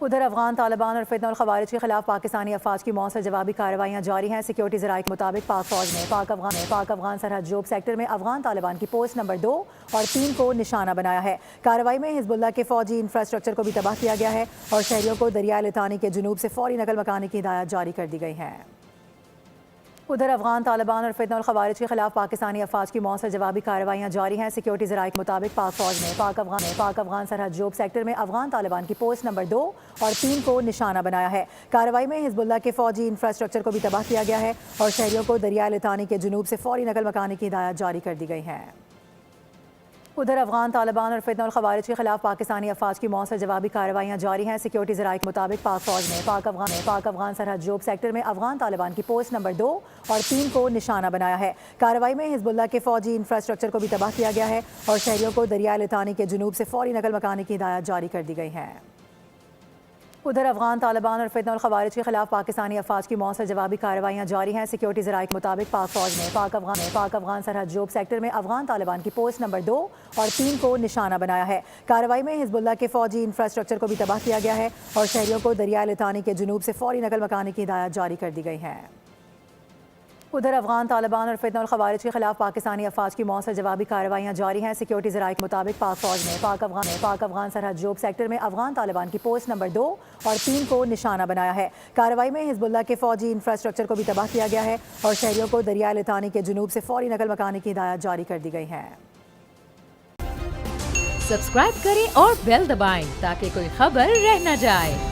ادھر افغان طالبان اور فتنہ الخوارج کے خلاف پاکستانی افواج کی مؤثر جوابی کارروائیاں جاری ہیں۔ سیکیورٹی ذرائع کے مطابق پاک فوج نے پاک افغان سرحد جوب سیکٹر میں افغان طالبان کی پوسٹ نمبر 2 اور 3 کو نشانہ بنایا ہے۔ کارروائی میں حزب اللہ کے فوجی انفراسٹرکچر کو بھی تباہ کیا گیا ہے اور شہریوں کو دریائے لتانی کے جنوب سے فوری نقل مکانی کی ہدایت جاری کر دی گئی ہیں۔ ادھر افغان طالبان اور فتنہ الخوارج کے خلاف پاکستانی افواج کی مؤثر جوابی کارروائیاں جاری ہیں۔ سیکیورٹی ذرائع کے مطابق پاک فوج نے پاک افغان سرحد جوب سیکٹر میں افغان طالبان کی پوسٹ نمبر 2 اور 3 کو نشانہ بنایا ہے۔ کارروائی میں حزب اللہ کے فوجی انفراسٹرکچر کو بھی تباہ کیا گیا ہے اور شہریوں کو دریائے لتانی کے جنوب سے فوری نقل مکانی کی ہدایت جاری کر دی گئی ہے۔ ادھر افغان طالبان اور فتنہ الخوارج کے خلاف پاکستانی افواج کی مؤثر جوابی کارروائیاں جاری ہیں۔ سیکیورٹی ذرائع کے مطابق پاک فوج نے پاک افغان سرحد جوب سیکٹر میں افغان طالبان کی پوسٹ نمبر 2 اور 3 کو نشانہ بنایا ہے۔ کارروائی میں حزب اللہ کے فوجی انفراسٹرکچر کو بھی تباہ کیا گیا ہے اور شہریوں کو دریائے لتانی کے جنوب سے فوری نقل مکانی کی ہدایت جاری کر دی گئی ہے۔ ادھر افغان طالبان اور فتنہ الخوارج کے خلاف پاکستانی افواج کی مؤثر جوابی کارروائیاں جاری ہیں۔ سیکیورٹی ذرائع کے مطابق پاک فوج نے پاک افغان سرحد جوب سیکٹر میں افغان طالبان کی پوسٹ نمبر 2 اور 3 کو نشانہ بنایا ہے۔ کارروائی میں حزب اللہ کے فوجی انفراسٹرکچر کو بھی تباہ کیا گیا ہے اور شہریوں کو دریائے لتانی کے جنوب سے فوری نقل مکانی کی ہدایت جاری کر دی گئی ہے۔ ادھر افغان طالبان اور فتنہ الخوارج کے خلاف پاکستانی افواج کی مؤثر جوابی کارروائیاں جاری ہیں۔ سیکیورٹی ذرائع کے مطابق پاک فوج نے پاک افغان سرحد جوب سیکٹر میں افغان طالبان کی پوسٹ نمبر 2 اور 3 کو نشانہ بنایا ہے۔ کارروائی میں حزب اللہ کے فوجی انفراسٹرکچر کو بھی تباہ کیا گیا ہے اور شہریوں کو دریائے لتانی کے جنوب سے فوری نقل مکانی کی ہدایت جاری کر دی گئی ہے۔ سبسکرائب کریں اور بیل دبائیں تاکہ کوئی خبر رہ نہ جائے۔